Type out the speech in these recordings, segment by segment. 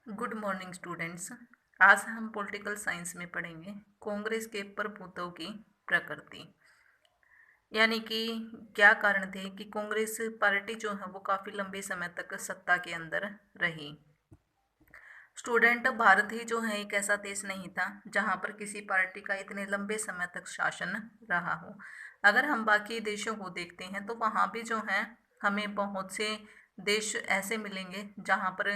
Good morning students. आज हम political science में पढ़ेंगे कांग्रेस के प्रभुत्व की प्रकृति। यानी कि क्या कारण थे कि कांग्रेस पार्टी जो है वो काफ़ी लंबे समय तक सत्ता के अंदर रही। स्टूडेंट, भारत ही जो है एक ऐसा देश नहीं था जहाँ पर किसी पार्टी का इतने लंबे समय तक शासन रहा हो। अगर हम बाकी देशों को देखते हैं तो वहाँ भी जो है हमें बहुत से देश ऐसे मिलेंगे जहाँ पर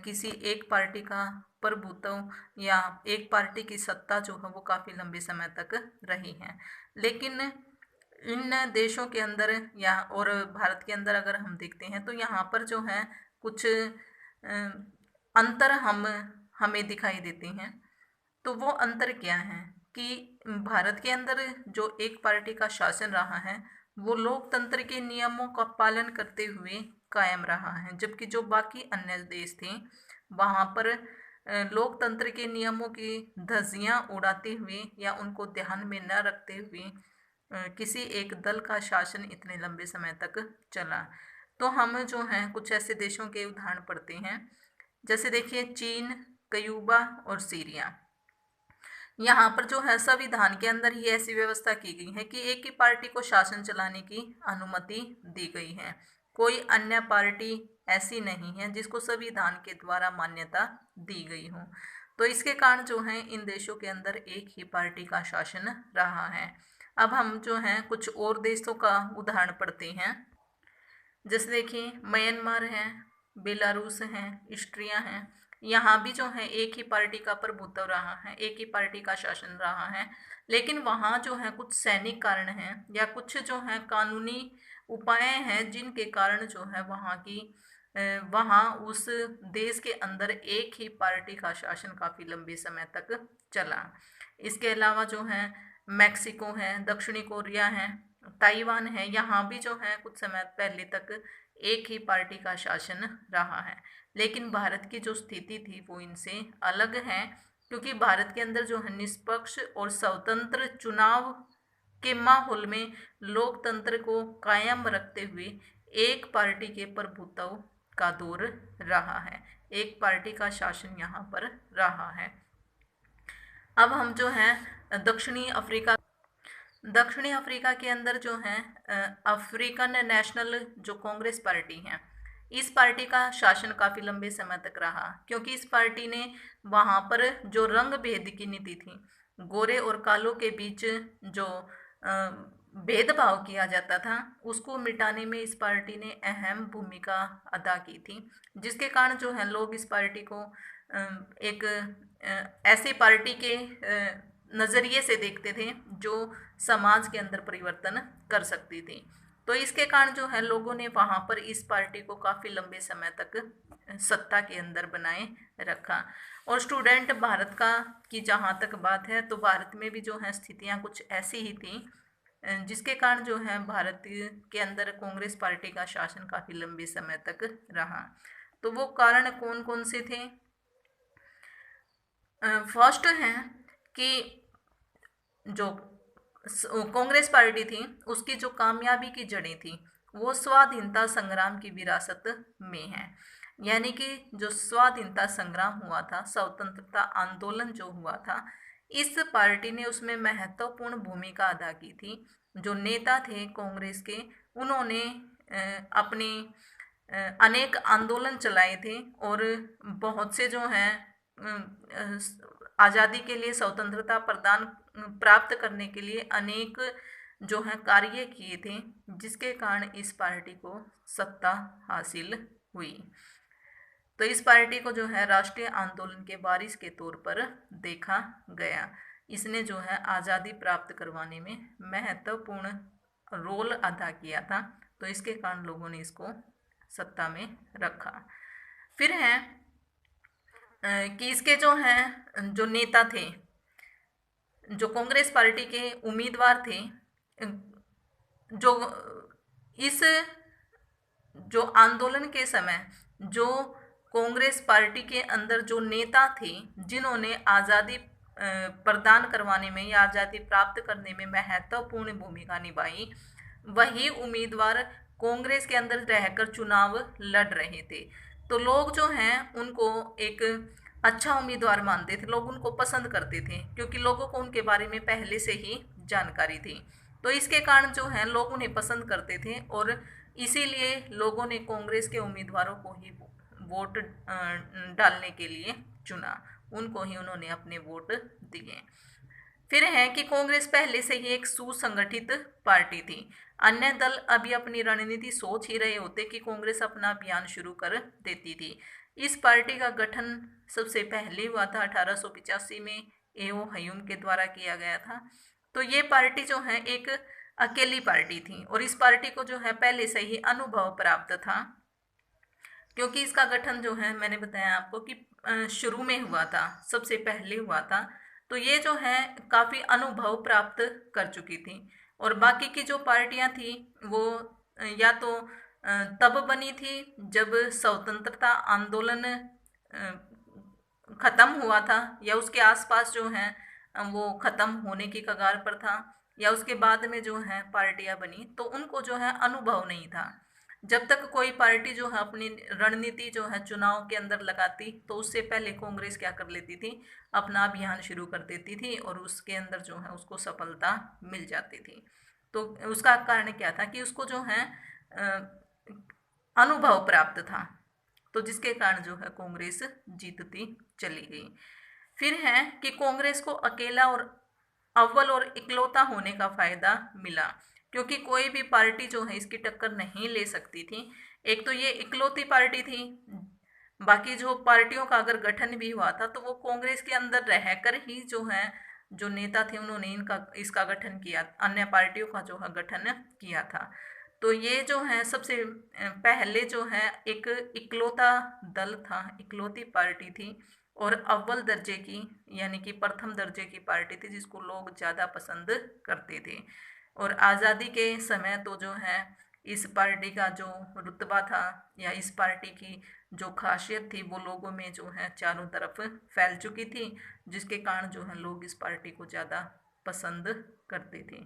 किसी एक पार्टी का प्रभुत्व या एक पार्टी की सत्ता जो है वो काफ़ी लंबे समय तक रही है। लेकिन इन देशों के अंदर या और भारत के अंदर अगर हम देखते हैं तो यहाँ पर जो है कुछ अंतर हमें दिखाई देते हैं। तो वो अंतर क्या है कि भारत के अंदर जो एक पार्टी का शासन रहा है वो लोकतंत्र के नियमों का पालन करते हुए कायम रहा है, जबकि जो बाकी अन्य देश थे वहाँ पर लोकतंत्र के नियमों की धज्जियाँ उड़ाते हुए या उनको ध्यान में न रखते हुए किसी एक दल का शासन इतने लंबे समय तक चला। तो हम जो हैं कुछ ऐसे देशों के उदाहरण पढ़ते हैं, जैसे देखिए चीन, क्यूबा और सीरिया। यहाँ पर जो है संविधान के अंदर ही ऐसी व्यवस्था की गई है कि एक ही पार्टी को शासन चलाने की अनुमति दी गई है। कोई अन्य पार्टी ऐसी नहीं है जिसको संविधान के द्वारा मान्यता दी गई हो। तो इसके कारण जो है इन देशों के अंदर एक ही पार्टी का शासन रहा है। अब हम जो है कुछ और देशों का उदाहरण पढ़ते हैं, जैसे देखिए म्यांमार है, बेलारूस है, ऑस्ट्रिया है। यहाँ भी जो है एक ही पार्टी का प्रभुत्व रहा है, एक ही पार्टी का शासन रहा है। लेकिन वहाँ जो है कुछ सैनिक कारण हैं या कुछ जो है कानूनी उपाय हैं जिनके कारण जो है वहाँ उस देश के अंदर एक ही पार्टी का शासन काफ़ी लंबे समय तक चला। इसके अलावा जो है मैक्सिको है, दक्षिणी कोरिया है, ताइवान है। यहाँ भी जो है कुछ समय पहले तक एक ही पार्टी का शासन रहा है। लेकिन भारत की जो स्थिति थी वो इनसे अलग है, क्योंकि भारत के अंदर जो है निष्पक्ष और स्वतंत्र चुनाव के माहौल में लोकतंत्र को कायम रखते हुए एक पार्टी के प्रभुत्व का दौर रहा है, एक पार्टी का शासन यहाँ पर रहा है। अब हम जो है दक्षिणी अफ्रीका के अंदर जो है अफ्रीकन नेशनल जो कांग्रेस पार्टी है, इस पार्टी का शासन काफ़ी लंबे समय तक रहा, क्योंकि इस पार्टी ने वहाँ पर जो रंग भेद की नीति थी, गोरे और कालों के बीच जो भेदभाव किया जाता था, उसको मिटाने में इस पार्टी ने अहम भूमिका अदा की थी। जिसके कारण जो है लोग इस पार्टी को एक ऐसी पार्टी के नज़रिए से देखते थे जो समाज के अंदर परिवर्तन कर सकती थी। तो इसके कारण जो है लोगों ने वहाँ पर इस पार्टी को काफ़ी लंबे समय तक सत्ता के अंदर बनाए रखा। और स्टूडेंट, भारत का की जहाँ तक बात है तो भारत में भी जो है स्थितियाँ कुछ ऐसी ही थी जिसके कारण जो है भारत के अंदर कांग्रेस पार्टी का शासन काफ़ी लंबे समय तक रहा। तो वो कारण कौन कौन से थे? फर्स्ट है कि जो कांग्रेस पार्टी थी उसकी जो कामयाबी की जड़ें थी वो स्वाधीनता संग्राम की विरासत में है। यानी कि जो स्वाधीनता संग्राम हुआ था, स्वतंत्रता आंदोलन जो हुआ था, इस पार्टी ने उसमें महत्वपूर्ण भूमिका अदा की थी। जो नेता थे कांग्रेस के, उन्होंने अपने अनेक आंदोलन चलाए थे और बहुत से जो हैं आज़ादी के लिए, स्वतंत्रता प्रदान प्राप्त करने के लिए अनेक जो है कार्य किए थे, जिसके कारण इस पार्टी को सत्ता हासिल हुई। तो इस पार्टी को जो है राष्ट्रीय आंदोलन के वारिस के तौर पर देखा गया। इसने जो है आज़ादी प्राप्त करवाने में महत्वपूर्ण रोल अदा किया था, तो इसके कारण लोगों ने इसको सत्ता में रखा। फिर है कि इसके जो हैं जो नेता थे, जो कांग्रेस पार्टी के उम्मीदवार थे, जो इस जो आंदोलन के समय जो कांग्रेस पार्टी के अंदर जो नेता थे जिन्होंने आज़ादी प्रदान करवाने में या आज़ादी प्राप्त करने में महत्वपूर्ण भूमिका निभाई, वही उम्मीदवार कांग्रेस के अंदर रहकर चुनाव लड़ रहे थे। तो लोग जो हैं उनको एक अच्छा उम्मीदवार मानते थे, लोग उनको पसंद करते थे क्योंकि लोगों को उनके बारे में पहले से ही जानकारी थी। तो इसके कारण जो है लोग उन्हें पसंद करते थे और इसीलिए लोगों ने कांग्रेस के उम्मीदवारों को ही वोट डालने के लिए चुना, उनको ही उन्होंने अपने वोट दिए। फिर है कि कांग्रेस पहले से ही एक सुसंगठित पार्टी थी। अन्य दल अभी अपनी रणनीति सोच ही रहे होते कि कांग्रेस अपना अभियान शुरू कर देती थी। इस पार्टी का गठन सबसे पहले हुआ था 1885 में, एओ हयूम के द्वारा किया गया था। तो ये पार्टी जो है एक अकेली पार्टी थी और इस पार्टी को जो है पहले से ही अनुभव प्राप्त था, क्योंकि इसका गठन जो है मैंने बताया आपको कि शुरू में हुआ था, सबसे पहले हुआ था। तो ये जो है काफ़ी अनुभव प्राप्त कर चुकी थी। और बाकी की जो पार्टियां थी वो या तो तब बनी थी जब स्वतंत्रता आंदोलन खत्म हुआ था, या उसके आसपास जो है वो खत्म होने की कगार पर था, या उसके बाद में जो है पार्टियां बनी, तो उनको जो है अनुभव नहीं था। जब तक कोई पार्टी जो है अपनी रणनीति जो है चुनाव के अंदर लगाती, तो उससे पहले कांग्रेस क्या कर लेती थी, अपना अभियान शुरू कर देती थी और उसके अंदर जो है उसको सफलता मिल जाती थी। तो उसका कारण क्या था कि उसको जो है अनुभव प्राप्त था, तो जिसके कारण जो है कांग्रेस जीतती चली गई। फिर है कि कांग्रेस को अकेला और अव्वल और इकलौता होने का फायदा मिला, क्योंकि कोई भी पार्टी जो है इसकी टक्कर नहीं ले सकती थी। एक तो ये इकलौती पार्टी थी, बाकी जो पार्टियों का अगर गठन भी हुआ था तो वो कांग्रेस के अंदर रहकर ही जो है जो नेता थे उन्होंने इनका इसका गठन किया, अन्य पार्टियों का जो है गठन किया था। तो ये जो है सबसे पहले जो है एक इकलौता दल था, इकलौती पार्टी थी और अव्वल दर्जे की यानी कि प्रथम दर्जे की पार्टी थी जिसको लोग ज़्यादा पसंद करते थे। और आज़ादी के समय तो जो है इस पार्टी का जो रुतबा था या इस पार्टी की जो खासियत थी वो लोगों में जो है चारों तरफ फैल चुकी थी, जिसके कारण जो है लोग इस पार्टी को ज़्यादा पसंद करते थे।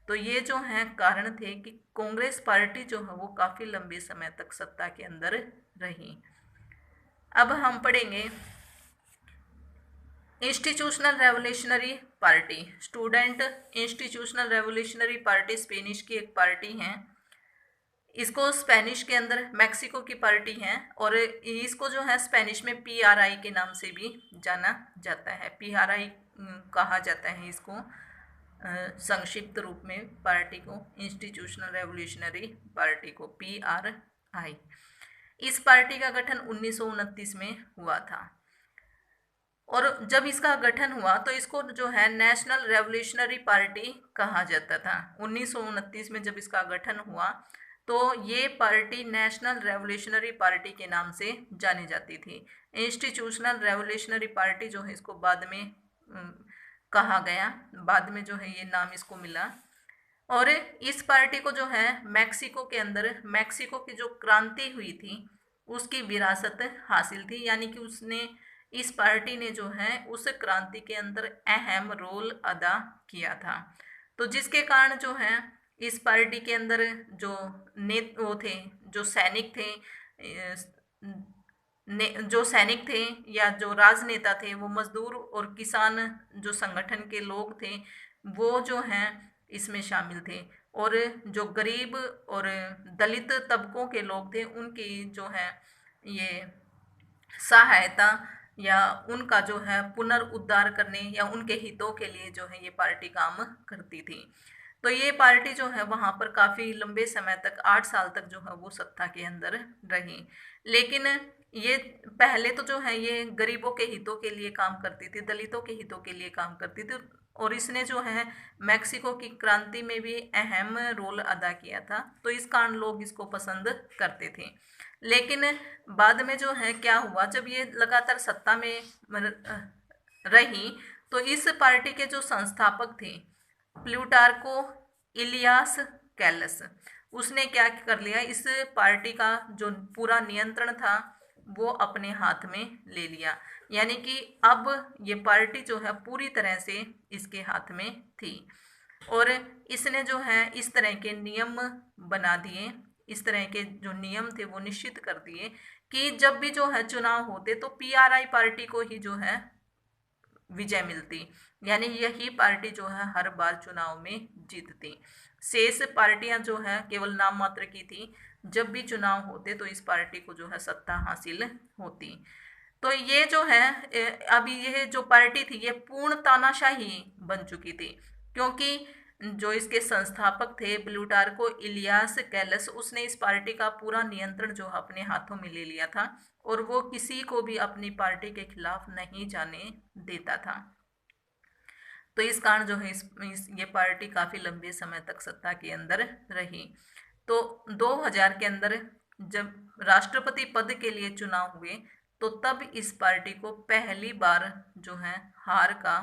तो ये जो है कारण थे कि कांग्रेस पार्टी जो है वो काफ़ी लंबे समय तक सत्ता के अंदर रही। अब हम पढ़ेंगे institutional revolutionary party. Student institutional revolutionary party Spanish की एक पार्टी है। इसको स्पेनिश के अंदर मैक्सिको की पार्टी है और इसको जो है स्पेनिश में पीआरआई के नाम से भी जाना जाता है। पीआरआई कहा जाता है इसको संक्षिप्त रूप में पार्टी को, इंस्टीट्यूशनल रेवोल्यूशनरी पार्टी को, पीआरआई। इस पार्टी का गठन 1929 में हुआ था और जब इसका गठन हुआ तो इसको जो है नेशनल रेवोल्यूशनरी पार्टी कहा जाता था। 1929 में जब इसका गठन हुआ तो ये पार्टी नेशनल रेवोल्यूशनरी पार्टी के नाम से जानी जाती थी। इंस्टीट्यूशनल रेवोल्यूशनरी पार्टी जो है इसको बाद में कहा गया, बाद में जो है ये नाम इसको मिला। और इस पार्टी को जो है मैक्सिको के अंदर, मैक्सिको की जो क्रांति हुई थी उसकी विरासत हासिल थी, यानी कि उसने इस पार्टी ने जो है उस क्रांति के अंदर अहम रोल अदा किया था। तो जिसके कारण जो है इस पार्टी के अंदर जो वो थे, जो सैनिक थे, जो सैनिक थे या जो राजनेता थे, वो मजदूर और किसान जो संगठन के लोग थे वो जो हैं इसमें शामिल थे। और जो गरीब और दलित तबकों के लोग थे उनकी जो है ये सहायता या उनका जो है पुनर्उद्धार करने या उनके हितों के लिए जो है ये पार्टी काम करती थी। तो ये पार्टी जो है वहाँ पर काफ़ी लंबे समय तक 8 साल तक जो है वो सत्ता के अंदर रही। लेकिन ये पहले तो जो है ये गरीबों के हितों के लिए काम करती थी, दलितों के हितों के लिए काम करती थी और इसने जो है मैक्सिको की क्रांति में भी अहम रोल अदा किया था, तो इस कारण लोग इसको पसंद करते थे। लेकिन बाद में जो है क्या हुआ, जब ये लगातार सत्ता में रही तो इस पार्टी के जो संस्थापक थे प्लूटार्को इलियास कैलस, उसने क्या कर लिया, इस पार्टी का जो पूरा नियंत्रण था वो अपने हाथ में ले लिया। यानी कि अब ये पार्टी जो है पूरी तरह से इसके हाथ में थी और इसने जो है इस तरह के नियम बना दिए, इस तरह के जो नियम थे वो निश्चित कर दिए कि जब भी जो है चुनाव होते तो पीआरआई पार्टी को ही जो है विजय मिलती, यानी यही पार्टी जो है हर बार चुनाव में जीतती। शेष पार्टियां जो है केवल नाम मात्र की थी। जब भी चुनाव होते तो इस पार्टी को जो है सत्ता हासिल होती। तो ये जो है अभी यह जो पार्टी थी ये पूर्ण तानाशाही बन चुकी थी, क्योंकि जो इसके संस्थापक थे प्लूटार्को इलियास कैलस, उसने इस पार्टी का पूरा नियंत्रण जो है अपने हाथों में ले लिया था और वो किसी को भी अपनी पार्टी के खिलाफ नहीं जाने देता था। तो इस कारण जो है ये पार्टी काफ़ी लंबे समय तक सत्ता के अंदर रही। तो 2000 के अंदर जब राष्ट्रपति पद के लिए चुनाव हुए तो तब इस पार्टी को पहली बार जो है हार का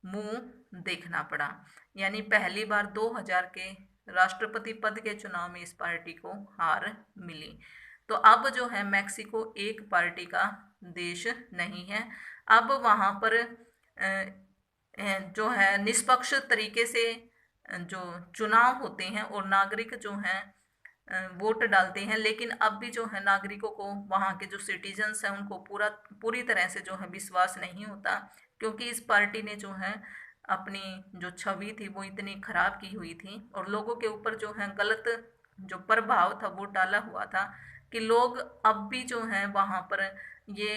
मुंह देखना पड़ा। यानी पहली बार 2000 के राष्ट्रपति पद के चुनाव में इस पार्टी को हार मिली। तो अब जो है मैक्सिको एक पार्टी का देश नहीं है। अब वहाँ पर जो है निष्पक्ष तरीके से जो चुनाव होते हैं और नागरिक जो हैं वोट डालते हैं, लेकिन अब भी जो है नागरिकों को, वहाँ के जो सिटीजन्स हैं उनको पूरी तरह से जो है विश्वास नहीं होता, क्योंकि इस पार्टी ने जो है अपनी जो छवि थी वो इतनी खराब की हुई थी और लोगों के ऊपर जो है गलत जो प्रभाव था वो डाला हुआ था कि लोग अब भी जो है वहाँ पर ये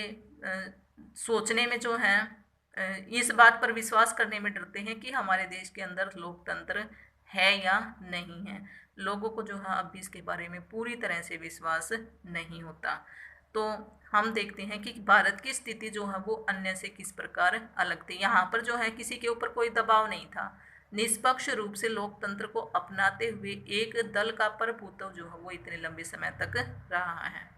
सोचने में जो है इस बात पर विश्वास करने में डरते हैं कि हमारे देश के अंदर लोकतंत्र है या नहीं है। लोगों को जो है अब भी इसके बारे में पूरी तरह से विश्वास नहीं होता। तो हम देखते हैं कि भारत की स्थिति जो है वो अन्य से किस प्रकार अलग थी। यहाँ पर जो है किसी के ऊपर कोई दबाव नहीं था, निष्पक्ष रूप से लोकतंत्र को अपनाते हुए एक दल का प्रभुत्व जो है वो इतने लंबे समय तक रहा है।